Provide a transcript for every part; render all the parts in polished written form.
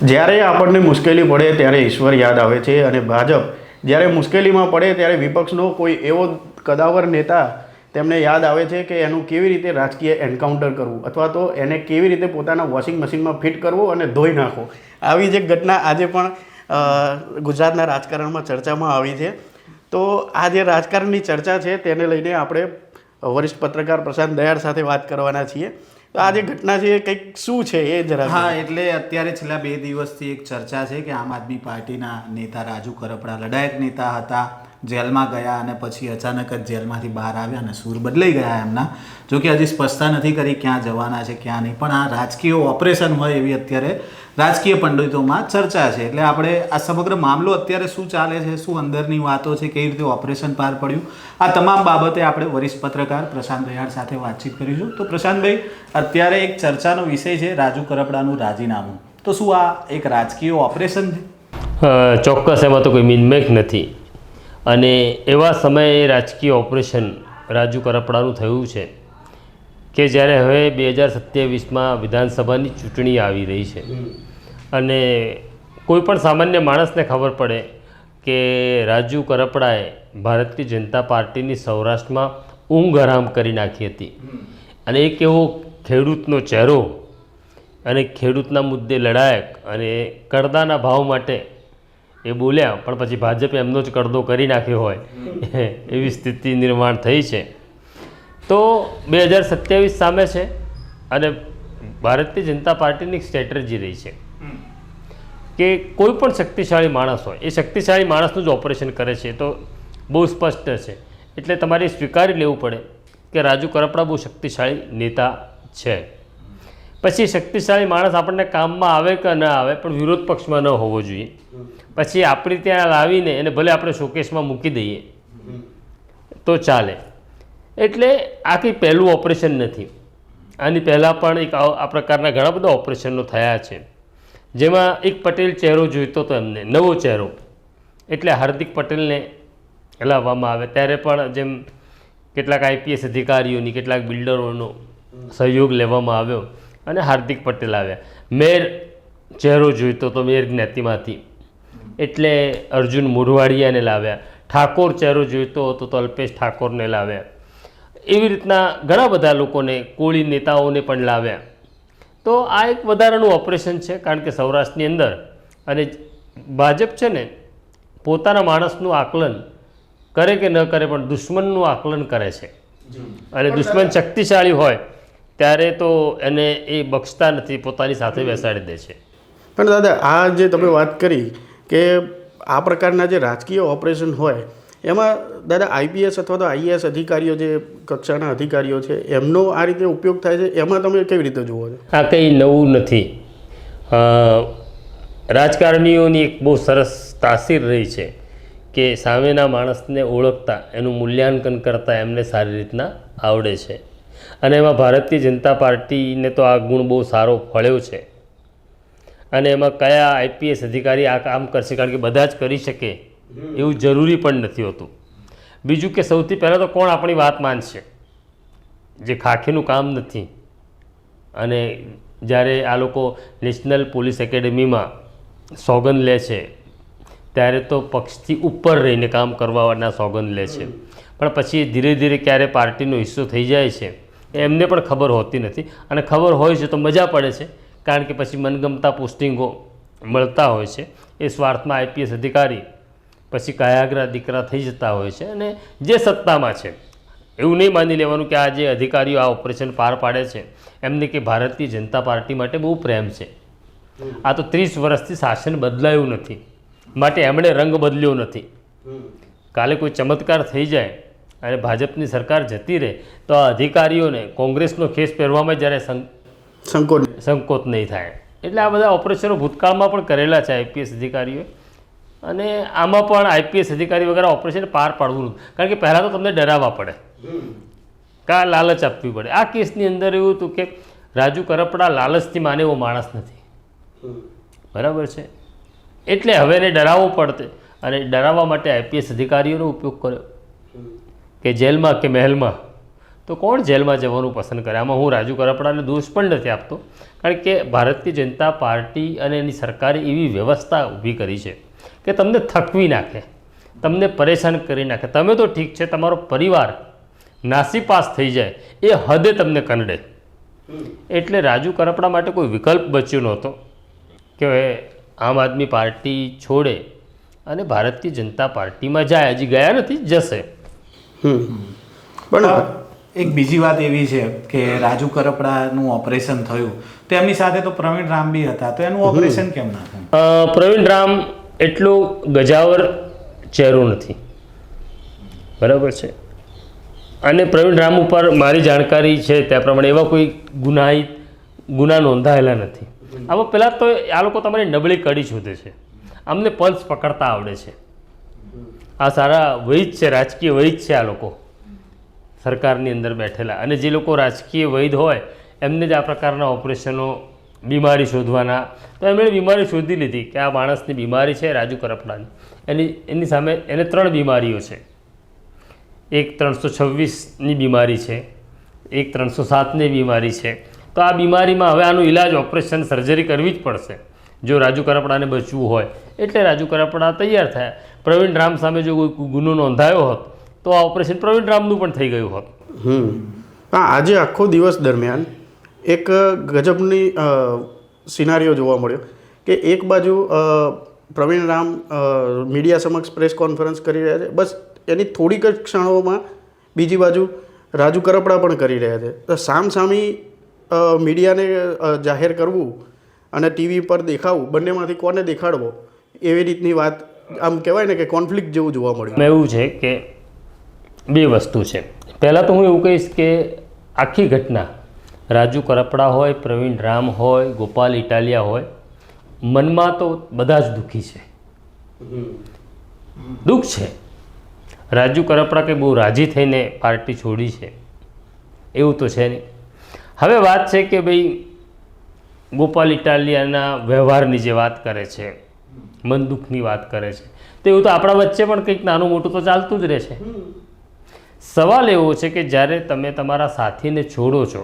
જ્યારે આપણને મુશ્કેલી પડે ત્યારે ઈશ્વર યાદ આવે છે અને ભાજપ જ્યારે મુશ્કેલીમાં પડે ત્યારે વિપક્ષનો કોઈ એવો કદાવર નેતા તેમને યાદ આવે છે કે એનું કેવી રીતે રાજકીય એન્કાઉન્ટર કરવું અથવા તો એને કેવી રીતે પોતાના વોશિંગ મશીનમાં ફિટ કરવું અને ધોઈ નાખવો. આવી જ એક ઘટના આજે પણ ગુજરાતના રાજકારણમાં ચર્ચામાં આવી છે. તો આ જે રાજકારણની ચર્ચા છે તેને લઈને આપણે વરિષ્ઠ પત્રકાર પ્રશાંત દયાળ સાથે વાત કરવાના છીએ. તો આ જે ઘટના છે એ કંઈક શું છે એ જરા. હા, એટલે અત્યારે છેલ્લા 2 દિવસથી એક ચર્ચા છે કે આમ આદમી પાર્ટીના નેતા રાજુ કરપડા લડાયક નેતા હતા, જેલમાં ગયા અને પછી અચાનક જ જેલમાંથી બહાર આવ્યા અને સૂર બદલાઈ ગયા એમના. જો કે હજી સ્પષ્ટતા નથી કરી ક્યાં જવાના છે ક્યાં નહીં, પણ આ રાજકીય ઓપરેશન હોય એવી અત્યારે રાજકીય પંડિતોમાં ચર્ચા છે. એટલે આપણે આ સમગ્ર મામલો અત્યારે શું ચાલે છે, શું અંદરની વાતો છે, કેવી રીતે ઓપરેશન પાર પડ્યું, આ તમામ બાબતે આપણે વરિષ્ઠ પત્રકાર પ્રશાંત દયાળ સાથે વાતચીત કરીશું. તો પ્રશાંતભાઈ, અત્યારે એક ચર્ચાનો વિષય છે રાજુ કરપડાનું રાજીનામું. તો શું આ એક રાજકીય ઓપરેશન છે? ચોક્કસ, એમાં તો કોઈ મિનમેક નથી. અને એવા સમયે રાજકીય ઓપરેશન રાજુ કરપડાનું થયું છે કે જ્યારે હવે 2027માં વિધાનસભાની ચૂંટણી આવી રહી છે અને કોઈ પણ સામાન્ય માણસને ખબર પડે કે રાજુ કરપડાએ ભારતીય જનતા પાર્ટીની સૌરાષ્ટ્રમાં ઊંઘ હરામ કરી નાખી હતી અને એક એવો ખેડૂતનો ચહેરો અને ખેડૂતના મુદ્દે લડાયક અને કરદાના ભાવ માટે એ બોલ્યા, પણ પછી ભાજપે એમનો જ કરદો કરી નાખ્યો હોય એવી સ્થિતિ નિર્માણ થઈ છે. તો 2027 સામે છે અને ભારતીય જનતા પાર્ટીની સ્ટ્રેટેજી રહી છે કે કોઈ પણ શક્તિશાળી માણસ હોય એ શક્તિશાળી માણસનું જ ઓપરેશન કરે છે. તો બહુ સ્પષ્ટ છે. એટલે તમારે સ્વીકારી લેવું પડે કે રાજુ કરપડા બહુ શક્તિશાળી નેતા છે. પછી શક્તિશાળી માણસ આપણને કામમાં આવે કે ન આવે પણ વિરોધ પક્ષમાં ન હોવો જોઈએ. પછી આપણી ત્યાં લાવીને એને ભલે આપણે શોકેસમાં મૂકી દઈએ તો ચાલે. એટલે આ કંઈ પહેલું ઓપરેશન નથી. આની પહેલાં પણ એક આ પ્રકારના ઘણા બધા ઓપરેશનો થયા છે, જેમાં એક પટેલ ચહેરો જોઈતો હતો, એમને નવો ચહેરો, એટલે હાર્દિક પટેલને લાવવામાં આવે. ત્યારે પણ જેમ કેટલાક આઈપીએસ અધિકારીઓની, કેટલાક બિલ્ડરોનો સહયોગ લેવામાં આવ્યો અને હાર્દિક પટેલ આવ્યા. મેયર ચહેરો જોઈતો હતો મેયર જ્ઞાતિમાંથી, એટલે અર્જુન મોઢવાડિયાને લાવ્યા. ઠાકોર ચહેરો જોઈતો હતો તો અલ્પેશ ઠાકોરને લાવ્યા. એવી રીતના ઘણા બધા લોકોને, કોળી નેતાઓને પણ લાવ્યા. તો આ એક વધારાનું ઓપરેશન છે, કારણ કે સૌરાષ્ટ્રની અંદર અને ભાજપ છે ને પોતાના માણસનું આકલન કરે કે ન કરે પણ દુશ્મનનું આકલન કરે છે. અને દુશ્મન શક્તિશાળી હોય ત્યારે તો એને એ બક્ષતા નથી, પોતાની સાથે બેસાડી દે છે. પણ દાદા, આ જે તમે વાત કરી કે આ પ્રકારના જે રાજકીય ઓપરેશન હોય એમાં દાદા આઈપીએસ અથવા તો આઈએએસ અધિકારીઓ, જે કક્ષાના અધિકારીઓ છે, એમનો આ રીતે ઉપયોગ થાય છે, એમાં તમે કેવી રીતે જુઓ છો? આ કંઈ નવું નથી. રાજકારણીઓની એક બહુ સરસ તાસીર રહી છે કે સામેના માણસને ઓળખતા, એનું મૂલ્યાંકન કરતાં એમને સારી રીતના આવડે છે. અને એમાં ભારતીય જનતા પાર્ટીને તો આ ગુણ બહુ સારો ફળ્યો છે. અને એમાં કયા આઈપીએસ અધિકારી આ કામ કરશે, કારણ કે બધા જ કરી શકે એવું જરૂરી પણ નથી હોતું. બીજું કે સૌથી પહેલાં તો કોણ આપણી વાત માનશે, જે ખાખીનું કામ નથી. અને જ્યારે આ લોકો નેશનલ પોલીસ એકેડેમીમાં સોગંદ લે છે ત્યારે તો પક્ષથી ઉપર રહીને કામ કરવાના સોગંદ લે છે, પણ પછી ધીરે ધીરે ક્યારે પાર્ટીનો હિસ્સો થઈ જાય છે એમને પણ ખબર હોતી નથી. અને ખબર હોય છે તો મજા પડે છે, કારણ કે પછી મનગમતા પોસ્ટિંગો મળતા હોય છે. એ સ્વાર્થમાં આઈપીએસ અધિકારી પછી કયાગ્રા દીકરા થઈ જતા હોય છે. અને જે સત્તામાં છે એવું નહીં માની લેવાનું કે આ જે અધિકારીઓ આ ઓપરેશન પાર પાડે છે એમને કે ભારતીય જનતા પાર્ટી માટે બહુ પ્રેમ છે. આ તો 30 વર્ષથી શાસન બદલાયું નથી, માટે એમણે રંગ બદલ્યો નથી. કાલે કોઈ ચમત્કાર થઈ જાય અને ભાજપની સરકાર જતી રહે તો આ અધિકારીઓને કોંગ્રેસનો ખેસ પહેરવામાં જ્યારે સંકોચ નહીં થાય. એટલે આ બધા ઓપરેશનો ભૂતકાળમાં પણ કરેલા છે આઈપીએસ અધિકારીઓએ. અને આમાં પણ આઈપીએસ અધિકારી વગેરે ઓપરેશન પાર પાડવું નથી, કારણ કે પહેલાં તો તમને ડરાવવા પડે, કા લાલચ આપવી પડે. આ કેસની અંદર એવું હતું કે રાજુ કરપડા લાલચથી માને એવો માણસ નથી, બરાબર છે. એટલે હવે એને ડરાવવો પડતે અને ડરાવવા માટે આઈપીએસ અધિકારીઓનો ઉપયોગ કર્યો કે જેલમાં કે મહેલમાં તો કોણ જેલમાં જવાનું પસંદ કરે? આમાં હું રાજુ કરપડાને દોષ પણ નથી આપતો, કારણ કે ભારતીય જનતા પાર્ટી અને એની સરકારે એવી વ્યવસ્થા ઊભી કરી છે કે તમને થકવી નાખે, તમને પરેશાન કરી નાખે. તમે તો ઠીક છે, તમારો પરિવાર નાસીપાસ થઈ જાય એ હદે તમને કંડે. એટલે રાજુ કરપડા માટે કોઈ વિકલ્પ બચ્યો નહોતો કે આમ આદમી પાર્ટી છોડે અને ભારતીય જનતા પાર્ટીમાં જાય. હજી ગયા નથી, જશે. પણ એક બીજી વાત એવી છે કે રાજુ કરપડાનું ઓપરેશન થયું, તેમની સાથે તો પ્રવીણ રામ બી હતા, તો એનું ઓપરેશન કેમ ના થયું? પ્રવીણ રામ એટલો ગજાવર ચહેરો નથી, બરાબર છે. અને પ્રવીણ રામ ઉપર મારી જાણકારી છે ત્યાં પ્રમાણે એવા કોઈ ગુના નોંધાયેલા નથી. આમાં પહેલાં તો આ લોકો તમારી નબળી કડી શોધે છે. અમને પલ્સ પકડતા આવડે છે. આ સારા વૈદ છે, રાજકીય વૈદ છે આ લોકો સરકારની અંદર બેઠેલા. અને જે લોકો રાજકીય વૈદ હોય એમને જ આ પ્રકારના ઓપરેશનો, બીમારી શોધવાના, તો એમણે બીમારી શોધી લીધી કે આ માણસની બીમારી છે રાજુ કરપડાની. એની સામે એને 3 બીમારીઓ છે. એક 326ની બીમારી છે, એક 307ની બીમારી છે. તો આ બીમારીમાં હવે આનું ઇલાજ, ઓપરેશન, સર્જરી કરવી જ પડશે જો રાજુ કરપડાને બચવું હોય. એટલે રાજુ કરપડા તૈયાર થયા. પ્રવીણ રામ સામે જો કોઈ ગુનો નોંધાયો હોત તો આ ઓપરેશન પ્રવીણ રામનું પણ થઈ ગયું હોત. હા, આજે આખો દિવસ દરમિયાન એક ગજબની સિનારીઓ જોવા મળ્યો કે એક બાજુ પ્રવીણ રામ મીડિયા સમક્ષ પ્રેસ કોન્ફરન્સ કરી રહ્યા છે, બસ એની થોડીક જ ક્ષણોમાં બીજી બાજુ રાજુ કરપડા પણ કરી રહ્યા છે. તો સામસામી મીડિયાને જાહેર કરવું અને ટીવી પર દેખાવું, બંનેમાંથી કોને દેખાડવો, એવી રીતની વાત, આમ કહેવાય ને કે કોન્ફ્લિક્ટ જેવું જોવા મળ્યું. એવું છે કે 2 વસ્તુ છે. પહેલાં તો હું એવું કહીશ કે આખી ઘટના રાજુ કરપડા હોય, પ્રવીણ રામ હોય, ગોપાલ ઇટાલિયા હોય, મનમાં તો બધા જ દુઃખી છે, દુઃખ છે. રાજુ કરપડા કંઈ બહુ રાજી થઈને પાર્ટી છોડી છે એવું તો છે નહીં. હવે વાત છે કે ભાઈ ગોપાલ ઇટાલિયાના વ્યવહારની જે વાત કરે છે, મન દુઃખની વાત કરે છે, તો એવું તો આપણા વચ્ચે પણ કંઈક નાનું મોટું તો ચાલતું જ રહે છે. સવાલ એવો છે કે જ્યારે તમે તમારા સાથીને છોડો છો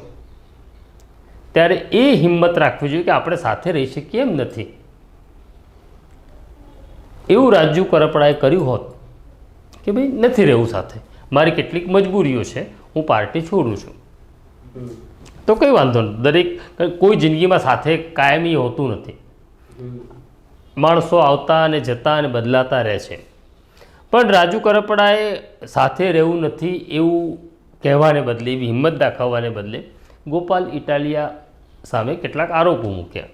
ત્યારે એ હિંમત રાખવી જોઈએ કે આપણે સાથે રહી શકીએ એમ નથી. એવું રાજુ કરપડાએ કર્યું હોત કે ભાઈ નથી રહેવું સાથે, મારી કેટલીક મજબૂરીઓ છે, હું પાર્ટી છોડું છું, તો કંઈ વાંધો નહીં. દરેક કોઈ જિંદગીમાં સાથે કાયમી હોતું નથી. માણસો આવતા અને જતા અને બદલાતા રહે છે. પણ રાજુ કરપડાએ સાથે રહેવું નથી એવું કહેવાને બદલે, એવી હિંમત દાખવવાને બદલે ગોપાલ ઇટાલિયા સામે કેટલાક આરોપો મૂક્યા.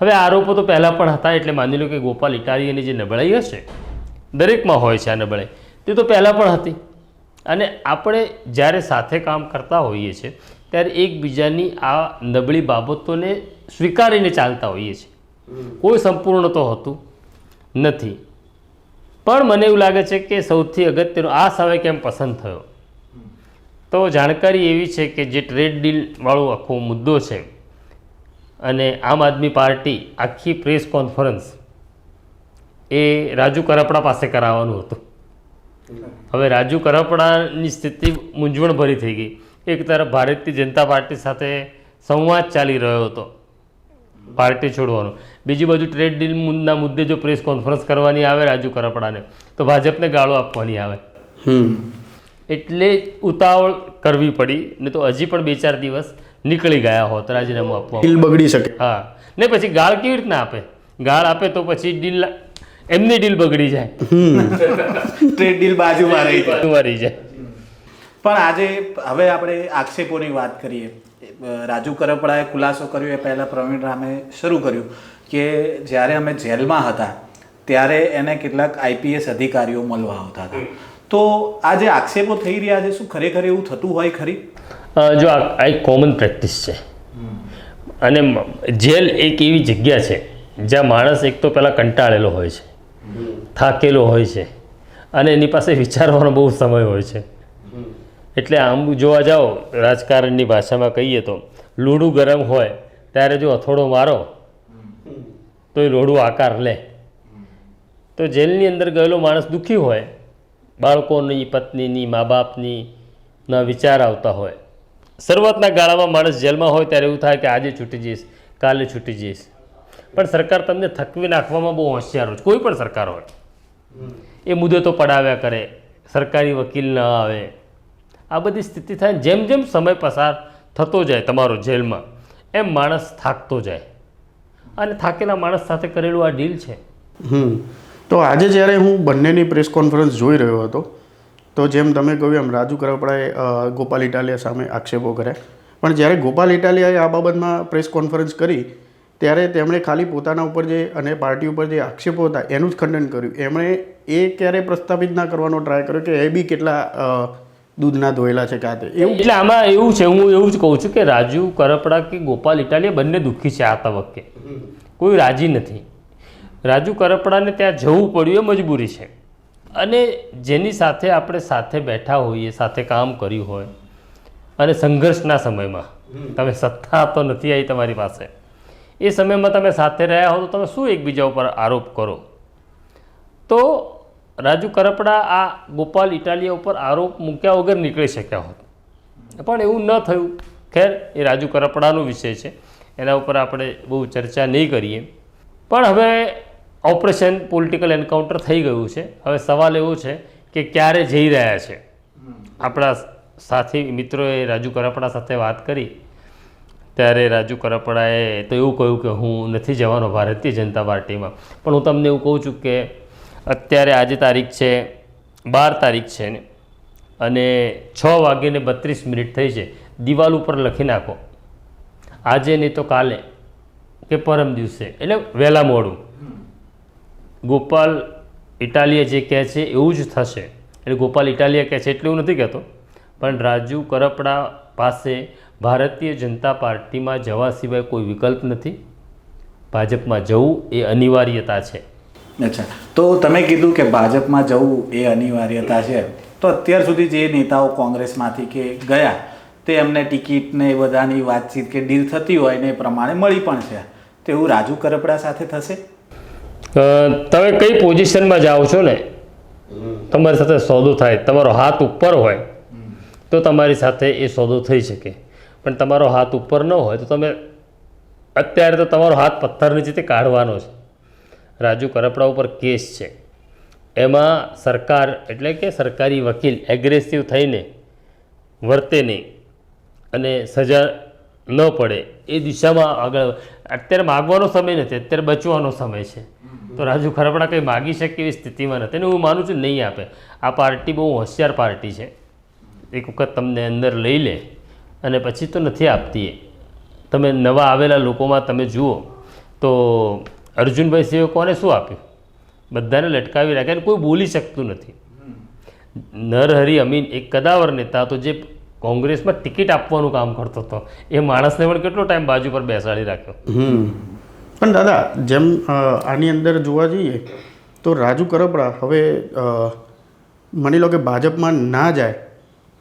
હવે આરોપો તો પહેલાં પણ હતા, એટલે માની લો કે ગોપાલ ઇટાલિયાની જે નબળાઈ હશે, દરેકમાં હોય છે આ નબળાઈ, તે તો પહેલાં પણ હતી. અને આપણે જ્યારે સાથે કામ કરતા હોઈએ છીએ ત્યારે એકબીજાની આ નબળી બાબતોને સ્વીકારીને ચાલતા હોઈએ છીએ. કોઈ સંપૂર્ણ તો હોતું નથી. પણ મને એવું લાગે છે કે સૌથી અગત્યનો આ સમય કેમ પસંદ થયો, તો જાણકારી એવી છે કે જે ટ્રેડ ડીલવાળો આખો મુદ્દો છે અને આમ આદમી પાર્ટી આખી પ્રેસ કોન્ફરન્સ એ રાજુ કરપડા પાસે કરાવવાનું હતું. હવે રાજુ કરપડાની સ્થિતિ મૂંઝવણભરી થઈ ગઈ. એક તરફ ભારતીય જનતા પાર્ટી સાથે સંવાદ ચાલી રહ્યો હતો પાર્ટી છોડવાનો, બીજી બાજુ ટ્રેડ ડીલના મુદ્દે જો પ્રેસ કોન્ફરન્સ કરવાની આવે રાજુ કરપડાને તો ભાજપને ગાળો આપવાની આવે. એટલે ઉતાવળ કરવી પડી, ને તો હજી પણ 2-4 દિવસ નીકળી ગયા હોત રાજીનામું આપવા. ડીલ બગડી શકે. હા, ને પછી ગાળ કેવી રીતના આપે? ગાળ આપે તો પછી ડીલ, એમની ડીલ બગડી જાય, ટ્રેડ ડીલ બાજુમાં રહી જાય. પણ આજે હવે આપણે આક્ષેપોની વાત કરીએ. રાજુ કરપડાએ ખુલાસો કર્યો એ પહેલાં પ્રવીણ રામે શરૂ કર્યું કે જ્યારે અમે જેલમાં હતા ત્યારે એને કેટલાક આઈપીએસ અધિકારીઓ મળવા આવતા હતા. તો આ જે આક્ષેપો થઈ રહ્યા છે, શું ખરેખર એવું થતું હોય ખરી? જો આ એક કોમન પ્રેક્ટિસ છે. અને જેલ એક એવી જગ્યા છે જ્યાં માણસ એક તો પહેલાં કંટાળેલો હોય છે, થાકેલો હોય છે, અને એની પાસે વિચારવાનો બહુ સમય હોય છે. એટલે આમ જોવા જાઓ, રાજકારણની ભાષામાં કહીએ તો લોઢું ગરમ હોય ત્યારે જો હથોડો મારો તો એ લોઢું આકાર લે. તો જેલની અંદર ગયેલો માણસ દુઃખી હોય, બાળકોની, પત્નીની, મા બાપની, ના વિચાર આવતા હોય. શરૂઆતના ગાળામાં માણસ જેલમાં હોય ત્યારે એવું થાય કે આજે છૂટી જઈશ, કાલે છૂટી જઈશ, પણ સરકાર તમને થકવી નાખવામાં બહુ હોશિયાર હોય, કોઈ પણ સરકાર હોય. એ મુદતો પડાવ્યા કરે, સરકારી વકીલ ન આવે, આ બધી સ્થિતિ થાય. જેમ જેમ સમય પસાર થતો જાય તમારો જેલમાં, એમ માણસ થાકતો જાય, અને થાકેલા માણસ સાથે કરેલું આ ડીલ છે. તો આજે જ્યારે હું બંનેની પ્રેસ કોન્ફરન્સ જોઈ રહ્યો હતો, તો જેમ તમે કહ્યું એમ રાજુ કરપડાએ ગોપાલ ઇટાલિયા સામે આક્ષેપો કર્યા, પણ જ્યારે ગોપાલ ઇટાલિયાએ આ બાબતમાં પ્રેસ કોન્ફરન્સ કરી ત્યારે તેમણે ખાલી પોતાના ઉપર જે અને પાર્ટી ઉપર જે આક્ષેપો હતા એનું જ ખંડન કર્યું. એમણે એ ક્યારેય પ્રસ્થાપિત ના કરવાનો ટ્રાય કર્યો કે એ બી કેટલા દૂધના ધોયેલા છે કાતે એવું. એટલે આમાં એવું છે, હું એવું જ કહું છું કે રાજુ કરપડા કે ગોપાલ ઇટાલિયા બંને દુઃખી છે આ તબક્કે, કોઈ રાજી નથી. રાજુ કરપડાને ત્યાં જવું પડ્યું એ મજબૂરી છે, અને જેની સાથે આપણે સાથે બેઠા હોઈએ, સાથે કામ કર્યું હોય, અને સંઘર્ષના સમયમાં તમે સત્તા તો નથી આવી તમારી પાસે, એ સમયમાં તમે સાથે રહ્યા હો તો તમે શું એકબીજા ઉપર આરોપ કરો? તો રાજુ કરપડા આ ગોપાલ ઇટાલિયા ઉપર આરોપ મૂક્યા વગર નીકળી શક્યા હોત, પણ એવું ન થયું. ખેર, એ રાજુ કરપડાનો વિષય છે, એના ઉપર આપણે બહુ ચર્ચા નહીં કરીએ. પણ હવે ઓપરેશન પોલિટિકલ એન્કાઉન્ટર થઈ ગયું છે. હવે સવાલ એવો છે કે ક્યારે જઈ રહ્યા છે. આપણા સાથી મિત્રોએ રાજુ કરપડા સાથે વાત કરી ત્યારે રાજુ કરપડાએ તો એવું કહ્યું કે હું નથી જવાનો ભારતીય જનતા પાર્ટીમાં. પણ હું તમને એવું કહું છું કે અત્યારે આજે તારીખ છે 12 તારીખ છે ને, અને 6:32 થઈ છે. દિવાલ ઉપર લખી નાખો આજે નહીં તો કાલે કે પરમ દિવસે, એટલે વહેલા મોડું. ગોપાલ ઇટાલિયા જે કહે છે એવું જ થશે. એટલે ગોપાલ ઇટાલિયા કહે છે એટલે એવું નથી કહેતો, પણ રાજુ કરપડા પાસે ભારતીય જનતા પાર્ટીમાં જવા સિવાય કોઈ વિકલ્પ નથી. ભાજપમાં જવું એ અનિવાર્યતા છે. અચ્છા, તો તમે કીધું કે ભાજપમાં જવું એ અનિવાર્યતા છે, તો અત્યાર સુધી જે નેતાઓ કોંગ્રેસમાંથી કે ગયા તે એમને ટિકિટ ને એ બધાની વાતચીત કે ડીલ થતી હોય ને એ પ્રમાણે મળી પણ છે, તો એવું રાજુ કરપડા સાથે થશે? તમે કઈ પોઝિશનમાં જાઓ છો ને, તમારી સાથે સોદો થાય, તમારો હાથ ઉપર હોય તો તમારી સાથે એ સોદો થઈ શકે, પણ તમારો હાથ ઉપર ન હોય તો તમે અત્યારે તો તમારો હાથ પથ્થર નીચેથી કાઢવાનો છે. રાજુ કરપડા ઉપર કેસ છે, એમાં સરકાર એટલે કે સરકારી વકીલ એગ્રેસિવ થઈને વર્તે નહીં અને સજા ન પડે એ દિશામાં આગળ. અત્યારે માગવાનો સમય નથી, અત્યારે બચવાનો સમય છે. તો રાજુ કરપડા કંઈ માગી શકે એવી સ્થિતિમાં નથી, અને હું માનું છું નહીં આપે. આ પાર્ટી બહુ હોશિયાર પાર્ટી છે, એક વખત તમને અંદર લઈ લે અને પછી તો નથી આપતી. તમે નવા આવેલા લોકોમાં તમે જુઓ તો અર્જુનભાઈ સિંહે કોને શું આપ્યું? બધાને લટકાવી રાખ્યા, કોઈ બોલી શકતું નથી. નરહરી અમીન એક કદાવર નેતા હતો જે કોંગ્રેસમાં ટિકિટ આપવાનું કામ કરતો હતો, એ માણસને પણ કેટલો ટાઈમ બાજુ પર બેસાડી રાખ્યો. પણ દાદા, જેમ આની અંદર જોવા જઈએ તો રાજુ કરપડા હવે માની લો કે ભાજપમાં ના જાય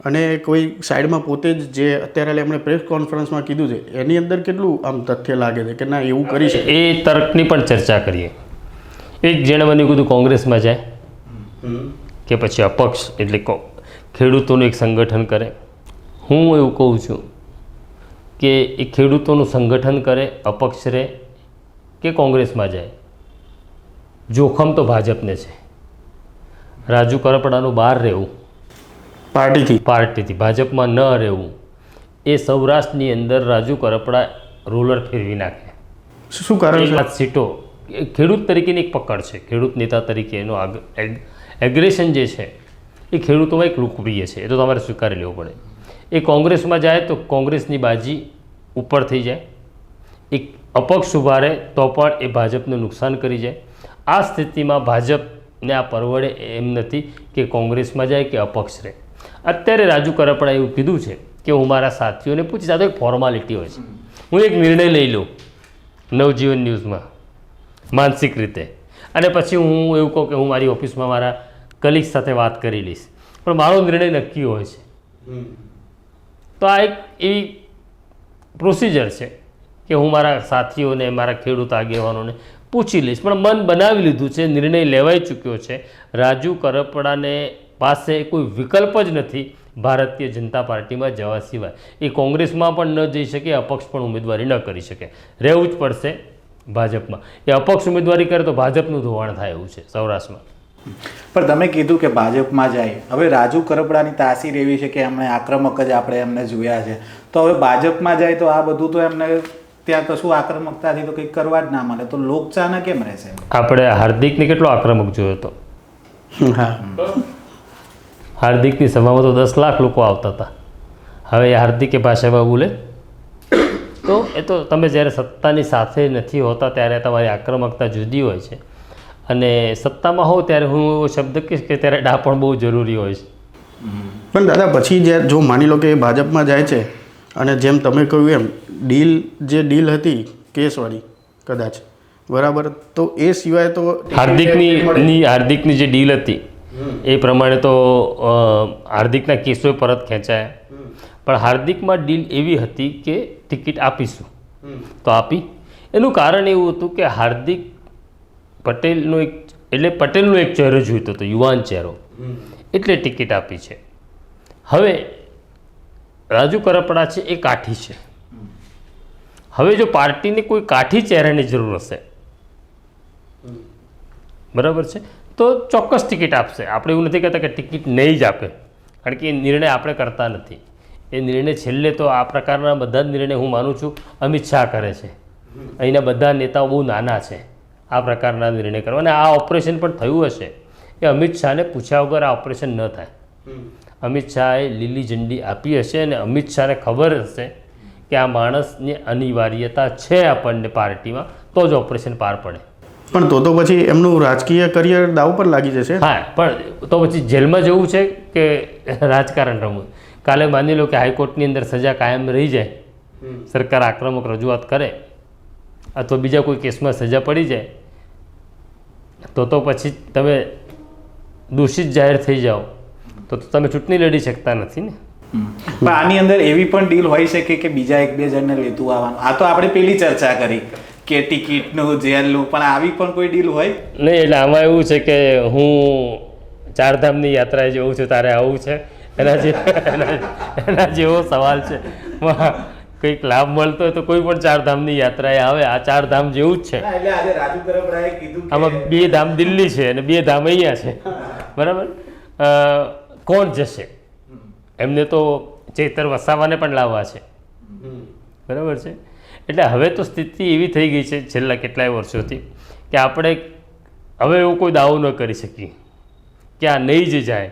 અને કોઈ સાઈડમાં પોતે જ જે અત્યારે એમણે પ્રેસ કોન્ફરન્સમાં કીધું છે એની અંદર કેટલું આમ તથ્ય લાગે છે કે ના એવું કરી શકે? એ તર્કની પણ ચર્ચા કરીએ. એક જેણે મને કીધું કોંગ્રેસમાં જાય કે પછી અપક્ષ એટલે ખેડૂતોનું એક સંગઠન કરે. હું એવું કહું છું કે એ ખેડૂતોનું સંગઠન કરે, અપક્ષ રહે કે કોંગ્રેસમાં જાય, જોખમ તો ભાજપને છે. રાજુ કરપડાનું બહાર રહેવું, પાર્ટીથી ભાજપમાં ન રહેવું, એ સૌરાષ્ટ્રની અંદર રાજુ કરપડા રોલર ફેરવી નાખે. શું કારણ છે? સીટો ખેડૂત તરીકેની એક પકડ છે, ખેડૂત નેતા તરીકે એનો એગ્રેશન જે છે એ ખેડૂતોમાં એક લોકપ્રિય છે, એ તો તમારે સ્વીકારી લેવું પડે. એ કોંગ્રેસમાં જાય તો કોંગ્રેસની બાજી ઉપર થઈ જાય, એક અપક્ષ ઉભા રહે તો પણ એ ભાજપને નુકસાન કરી જાય. આ સ્થિતિમાં ભાજપને આ પરવડે એમ નથી કે કોંગ્રેસમાં જાય કે અપક્ષ રહે. અત્યારે રાજુ કરપડા એવું કીધું છે કે હું મારા સાથીઓને પૂછીશ, આ તો એક ફોર્માલિટી હોય છે, હું એક નિર્ણય લઈ લઉં નવજીવન ન્યૂઝમાં માનસિક રીતે, અને પછી હું એવું કહું કે હું મારી ઓફિસમાં મારા કલીગ સાથે વાત કરી લઈશ, પણ મારો નિર્ણય નક્કી હોય છે. તો આ એક એવી પ્રોસિજર છે કે હું મારા સાથીઓને, મારા ખેડૂત આગેવાનોને પૂછી લઈશ, પણ મન બનાવી લીધું છે, નિર્ણય લેવાઈ ચૂક્યો છે. રાજુ કરપડાને પાસે કોઈ વિકલ્પ જ નથી ભારતીય જનતા પાર્ટીમાં જવા સિવાય એ કોંગ્રેસમાં પણ ન જઈ શકે, અપક્ષ પણ ઉમેદવારી ન કરી શકે, રહેવું જ પડશે ભાજપમાં. એ અપક્ષ ઉમેદવારી કરે તો ભાજપનું ધોવાણ થાય એવું છે સૌરાષ્ટ્રમાં. પણ તમે કીધું કે ભાજપમાં જાય, હવે રાજુ કરપડાની તાસીર એવી છે કે એમણે આક્રમક જ આપણે એમને જોયા છે, તો હવે ભાજપમાં જાય તો આ બધું તો એમને ત્યાં કશું આક્રમકતાથી તો કંઈક કરવા જ ના મળે, તો લોકચાહના કેમ રહેશે? આપણે હાર્દિકને કેટલો આક્રમક જોયો હતો. હા, હાર્દિકની સભામાં તો 10 લાખ લોકો આવતા હતા. હવે એ હાર્દિકે ભાષામાં બોલે તો એ તો તમે જ્યારે સત્તાની સાથે નથી હોતા ત્યારે તમારી આક્રમકતા જુદી હોય છે, અને સત્તામાં હો ત્યારે હું એવો શબ્દ કહીશ કે ત્યારે ડાપણ બહુ જરૂરી હોય છે. પણ દાદા પછી જ્યારે જો માની લો કે એ ભાજપમાં જાય છે અને જેમ તમે કહ્યું એમ ડીલ હતી કેસવાળી કદાચ, બરાબર, તો એ સિવાય તો હાર્દિકની જે ડીલ હતી એ પ્રમાણે તો હાર્દિકના કેસો પરત ખેંચાયા, પણ હાર્દિકમાં ડીલ એવી હતી કે ટિકિટ આપીશું તો આપી. એનું કારણ એવું હતું કે હાર્દિક પટેલનો એક ચહેરો જોઈતો હતો, યુવાન ચહેરો, એટલે ટિકિટ આપી છે. હવે રાજુ કરપડા છે એ કાઠી છે. હવે જો પાર્ટીને કોઈ કાઠી ચહેરાની જરૂર હશે, બરાબર છે, તો ચોક્કસ ટિકિટ આપશે. આપણે એવું નથી કહેતા કે ટિકિટ નહીં જ આપે, કારણ કે એ નિર્ણય આપણે કરતા નથી. એ નિર્ણય છેલ્લે તો આ પ્રકારના બધા જ નિર્ણય હું માનું છું અમિત શાહ કરે છે. અહીંના બધા નેતાઓ બહુ નાના છે આ પ્રકારના નિર્ણય કરવા, અને આ ઓપરેશન પણ થયું હશે એ અમિત શાહને પૂછ્યા વગર આ ઓપરેશન ન થાય. અમિત શાહે લીલી ઝંડી આપી હશે અને અમિત શાહને ખબર હશે કે આ માણસની અનિવાર્યતા છે આપણને પાર્ટીમાં, તો જ ઓપરેશન પાર પડે. પણ તો પછી એમનું રાજકીય કરિયર દાવ પર લાગી જશે. હા, પણ તો પછી જેલમાં જવું છે કે રાજકારણ રમવું? કાલે માની લો કે હાઈકોર્ટની અંદર સજા કાયમ રહી જાય, સરકાર આક્રમક રજૂઆત કરે અથવા બીજા કોઈ કેસમાં સજા પડી જાય, તો પછી તમે દોષિત જાહેર થઈ જાઓ તો તમે ચૂંટણી લડી શકતા નથી ને. પણ આની અંદર એવી પણ ડીલ હોઈ શકે કે બીજા 1-2 જણને લેતું આવવાનું. આ તો આપણે પેલી ચર્ચા કરી કે ટિકિટનું, જેલનું, પણ આવી પણ કોઈ ડીલ હોય નહીં. એટલે આમાં એવું છે કે હું ચારધામની યાત્રાએ જવું છું તારે આવું છે, એના જેવો સવાલ છે. કંઈક લાભ મળતો હોય તો કોઈ પણ ચારધામની યાત્રાએ આવે. આ ચારધામ જેવું જ છે. એટલે આજે રાજુ કરપડાએ કીધું આમાં 2 ધામ દિલ્હી છે અને 2 ધામ અહીંયા છે, બરાબર. કોણ જશે? એમને તો ચેતર વસાવાને પણ લાવવા છે, બરાબર છે. એટલે હવે તો સ્થિતિ એવી થઈ ગઈ છે છેલ્લા કેટલાય વર્ષોથી કે આપણે હવે એવું કોઈ દાવો ન કરી શકીએ કે આ નહીં જ જાય,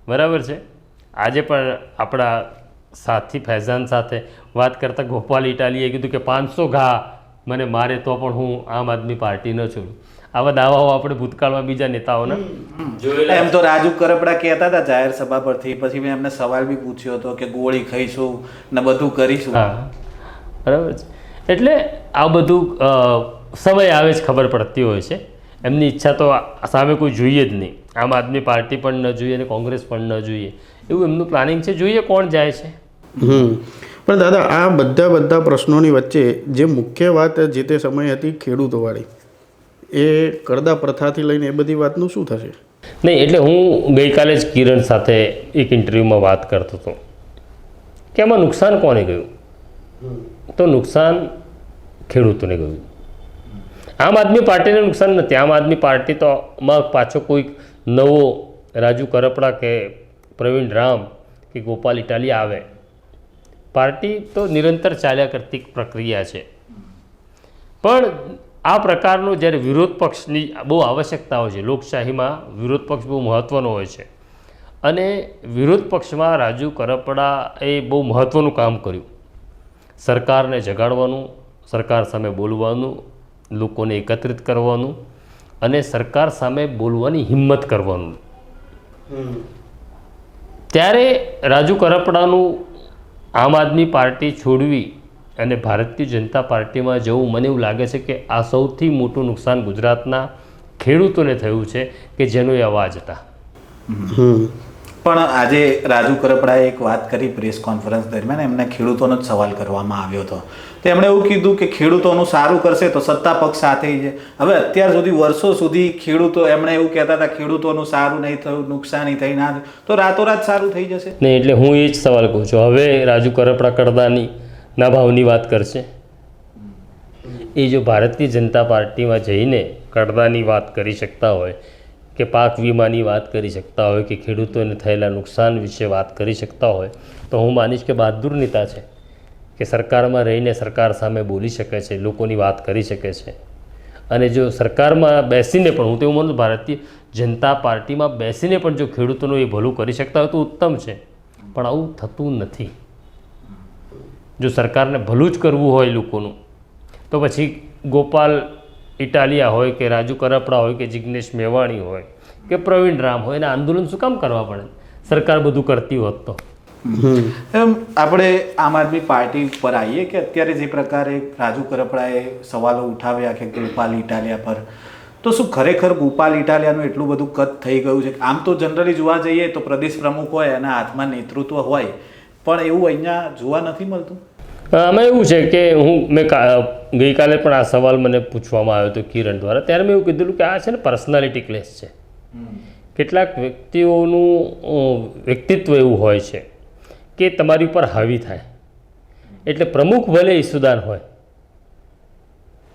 બરાબર છે. આજે પણ આપણા સાથી ફૈઝાન સાથે વાત કરતાં ગોપાલ ઇટાલીએ કીધું કે 500 ઘા મને મારે તો પણ હું આમ આદમી પાર્ટી ન છોડું. આવા દાવાઓ આપણે ભૂતકાળમાં બીજા નેતાઓના જોયેલા. એમ તો રાજુ કરપડા કહેતા હતા જાહેર સભા પરથી, પછી મેં એમને સવાલ બી પૂછ્યો હતો કે ગોળી ખાઈશું ને બધું કરીશું. હા, બરાબર છે. એટલે આ બધું સમય આવે જ ખબર પડતી હોય છે. એમની ઈચ્છા તો સામે કોઈ જોઈએ જ નહીં. આમ આદમી પાર્ટી પણ ન જોઈએ અને કોંગ્રેસ પણ ન જોઈએ, એવું એમનું પ્લાનિંગ છે. જોઈએ કોણ જાય છે. પણ દાદા આ બધા પ્રશ્નોની વચ્ચે જે મુખ્ય વાત જે તે સમયે હતી ખેડૂતોવાળી, એ કરદા પ્રથાથી લઈને એ બધી વાતનું શું થશે? નહીં, એટલે હું ગઈકાલે જ કિરણ સાથે એક ઇન્ટરવ્યૂમાં વાત કરતો હતો કે આમાં નુકસાન કોને ગયું? તો નુકસાન ખેડૂતોને ગયું. આમ આદમી પાર્ટીને નુકસાન નથી. આમ આદમી પાર્ટી તો માં પાછો કોઈક નવો રાજુ કરપડા કે પ્રવીણ રામ કે ગોપાલ ઇટાલિયા આવે. પાર્ટી તો નિરંતર ચાલ્યા કરતી પ્રક્રિયા છે. પણ આ પ્રકારનો જ્યારે વિરોધ પક્ષની બહુ આવશ્યકતા હોય છે, લોકશાહીમાં વિરોધ પક્ષ બહુ મહત્ત્વનો હોય છે, અને વિરોધ પક્ષમાં રાજુ કરપડાએ બહુ મહત્ત્વનું કામ કર્યું. સરકારને જગાડવાનું, સરકાર સામે બોલવાનું, લોકોને એકત્રિત કરવાનું અને સરકાર સામે બોલવાની હિંમત કરવાનું. ત્યારે રાજુ કરપડાનું આમ આદમી પાર્ટી છોડવી અને ભારતીય જનતા પાર્ટીમાં જવું, મને એવું લાગે છે કે આ સૌથી મોટું નુકસાન ગુજરાતના ખેડૂતોને થયું છે કે જેનો એ અવાજ હતા. પણ આજે રાજુ કરપડાએ એક વાત કરી પ્રેસ કોન્ફરન્સ દરમિયાન, એમને ખેડૂતોનો જ સવાલ કરવામાં આવ્યો હતો. તો એમણે એવું કીધું કે ખેડૂતોનું સારું કરશે તો સત્તા પક્ષ સાથે છે. હવે અત્યાર સુધી વર્ષો સુધી ખેડૂતો, એમણે એવું કહેતા હતા ખેડૂતોનું સારું નહીં થયું, નુકસાની થઈ ના, તો રાતોરાત સારું થઈ જશે નહીં. એટલે હું એ જ સવાલ કહું છું, હવે રાજુ કરપડા કડદાની ના ભાવની વાત કરશે. એ જો ભારતીય જનતા પાર્ટીમાં જઈને કડદાની વાત કરી શકતા હોય, કે પાક વીમાની વાત કરી શકતા હોય, કે ખેડૂતોને થયેલા નુકસાન વિશે વાત કરી શકતા હોય, તો હું માનીશ કે બહાદુર નેતા છે, કે સરકારમાં રહીને સરકાર સામે બોલી શકે છે, લોકોની વાત કરી શકે છે. અને જો સરકારમાં બેસીને પણ, હું તો એવું માનું, ભારતીય જનતા પાર્ટીમાં બેસીને પણ જો ખેડૂતોનું એ ભલું કરી શકતા હોય તો ઉત્તમ છે. પણ આવું થતું નથી. જો સરકારને ભલું જ કરવું હોય લોકોનું, તો પછી ગોપાલ ઇટાલિયા હોય, કે રાજુ કરપડા હોય, કે જિગ્નેશ મેવાણી હોય, કે પ્રવીણ રામ હોય, એના આંદોલન શું કામ કરવા પડે? સરકાર બધું કરતી હોત તો. એમ આપણે આમ આદમી પાર્ટી પર આવીએ કે અત્યારે જે પ્રકારે રાજુ કરપડાએ સવાલો ઉઠાવ્યા કે ગોપાલ ઇટાલિયા પર, તો શું ખરેખર ગોપાલ ઇટાલિયાનું એટલું બધું કદ થઈ ગયું છે? આમ તો જનરલી જોવા જઈએ તો પ્રદેશ પ્રમુખ હોય, એના હાથમાં નેતૃત્વ હોય, પણ એવું અહીંયા જોવા નથી મળતું. આમાં એવું છે કે મેં ગઈકાલે પણ આ સવાલ મને પૂછવામાં આવ્યો હતો કિરણ દ્વારા. ત્યારે મેં એવું કીધેલું કે આ છે ને પર્સનાલિટી ક્લેશ છે. કેટલાક વ્યક્તિઓનું વ્યક્તિત્વ એવું હોય છે કે તમારી ઉપર હાવી થાય. એટલે પ્રમુખ ભલે ઈસુદાન હોય,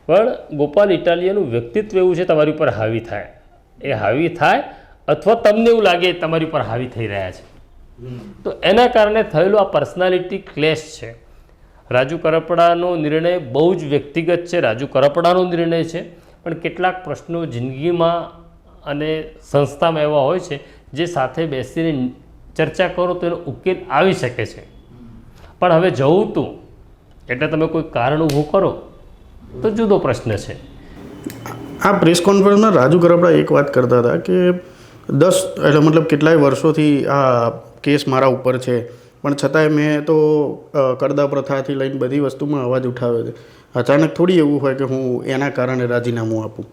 પણ ગોપાલ ઇટાલિયાનું વ્યક્તિત્વ એવું છે તમારી ઉપર હાવી થાય. એ હાવી થાય અથવા તમને એવું લાગે તમારી ઉપર હાવી થઈ રહ્યા છે, તો એના કારણે થયેલો આ પર્સનાલિટી ક્લેશ છે. રાજુ કરપડાનો નિર્ણય બહુ જ વ્યક્તિગત છે, રાજુ કરપડાનો નિર્ણય છે, પણ કેટલાક પ્રશ્નો જિંદગીમાં અને સંસ્થામાં એવા હોય છે જે સાથે બેસીને ચર્ચા કરો તો એનો ઉકેલ આવી શકે છે. પણ હવે જવું તું એટલે તમે કોઈ કારણ ઊભું કરો તો જુદો પ્રશ્ન છે. આ પ્રેસ કોન્ફરન્સમાં રાજુ કરપડા એક વાત કરતા હતા કે એટલે મતલબ કેટલાય વર્ષોથી આ કેસ મારા ઉપર છે, પણ છતાંય મેં તો કડદા પ્રથાથી લઈને બધી વસ્તુમાં અવાજ ઉઠાવ્યો છે. અચાનક થોડી એવું હોય કે હું એના કારણે રાજીનામું આપું.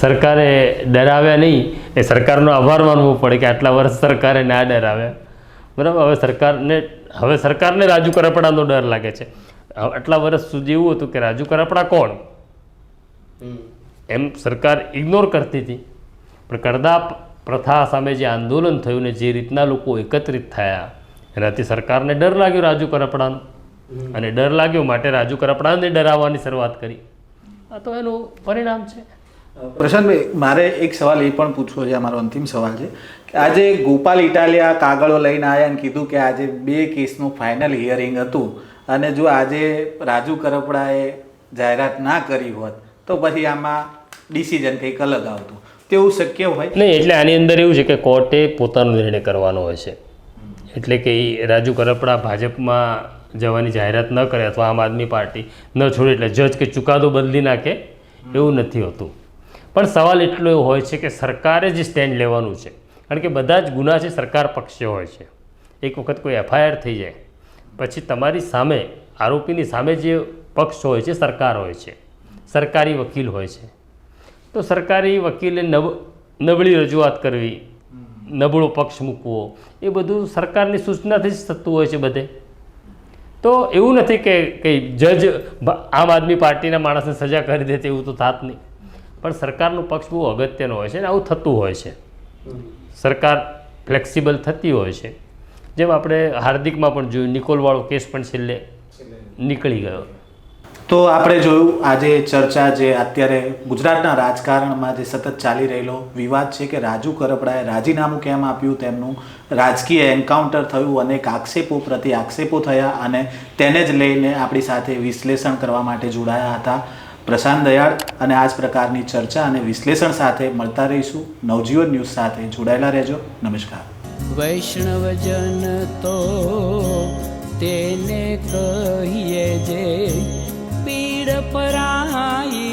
સરકારે ડરાવ્યા નહીં, એ સરકારનો આભાર માનવો પડે કે આટલા વર્ષ સરકારે ના ડરાવ્યા. બરાબર. હવે સરકારને રાજુ કરપડાનો ડર લાગે છે. આટલા વર્ષ સુધી એવું હતું કે રાજુ કરપડા કોણ, એમ સરકાર ઇગ્નોર કરતી હતી. પણ કડદા પ્રથા સામે જે આંદોલન થયું ને જે રીતના લોકો એકત્રિત થયા, એનાથી સરકારને ડર લાગ્યો રાજુ કરપડાનો, અને ડર લાગ્યો માટે રાજુ કરપડાને ડરાવવાની શરૂઆત કરી. આ તો એનું પરિણામ છે. પ્રશાંતભાઈ, મારે એક સવાલ એ પણ પૂછવો છે, અમારો અંતિમ સવાલ છે કે આજે ગોપાલ ઇટાલિયા કાગળો લઈને આવ્યા અને કીધું કે આજે 2 કેસનું ફાઇનલ હિયરિંગ હતું, અને જો આજે રાજુ કરપડાએ જાહેરાત ના કરી હોત તો પછી આમાં ડિસિઝન કંઈક અલગ આવતું. તેવું શક્ય હોય નહીં. એટલે આની અંદર એવું છે કે કોર્ટે પોતાનો નિર્ણય કરવાનો હોય છે. એટલે કે રાજુ કરપડા ભાજપમાં જવાની જાહેરાત ન કરે અથવા આમ આદમી પાર્ટી ન છોડે એટલે જજ કે ચુકાદો બદલી નાખે એવું નથી હોતું. પણ સવાલ એટલો એવો હોય છે કે સરકારે જે સ્ટેન્ડ લેવાનું છે, કારણ કે બધા જ ગુના છે સરકાર પક્ષે હોય છે. એક વખત કોઈ એફઆઈઆર થઈ જાય પછી તમારી સામે, આરોપીની સામે જે પક્ષ હોય છે સરકાર હોય છે, સરકારી વકીલ હોય છે. તો સરકારી વકીલે નબળી રજૂઆત કરવી, નબળો પક્ષ મૂકવો, એ બધું સરકારની સૂચનાથી જ થતું હોય છે બધે. તો એવું નથી કે કંઈ જજ આમ આદમી પાર્ટીના માણસને સજા કરી દે તેવું તો થાત નહીં. પણ સરકારનો પક્ષ બહુ અગત્યનો હોય છે અને આવું થતું હોય છે. સરકાર ફ્લેક્સિબલ થતી હોય છે. જેમ આપણે હાર્દિકમાં પણ જોયું, નિકોલવાળો કેસ પણ છેલ્લે નીકળી ગયો. તો આપણે જોયું આજે ચર્ચા જે અત્યારે ગુજરાતના રાજકારણમાં જે સતત ચાલી રહેલો વિવાદ છે કે રાજુ કરપડાએ રાજીનામું કેમ આપ્યું, તેમનું રાજકીય એન્કાઉન્ટર થયું, અનેક આક્ષેપો પ્રતિ આક્ષેપો થયા, અને તેને જ લઈને આપણી સાથે વિશ્લેષણ કરવા માટે જોડાયા હતા પ્રશાંત દયાળ. અને આ જ પ્રકારની ચર્ચા અને વિશ્લેષણ સાથે મળતા રહીશું. નવજીવન ન્યૂઝ સાથે જોડાયેલા રહેજો. નમસ્કાર. વૈષ્ણવજન તો તેને કહીએ જે પીડ પરાઈ.